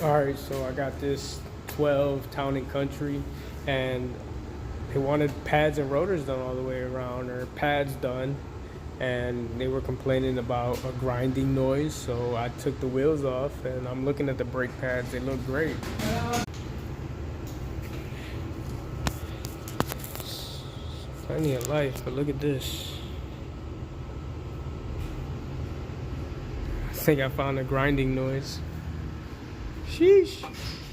Alright, so I got this 12 Town and Country, and they wanted pads and rotors done all the way around, or pads done, and they were complaining about a grinding noise, so I took the wheels off, and I'm looking at the brake pads. They look great. Plenty of life, but look at this. I think I found a grinding noise. Sheesh.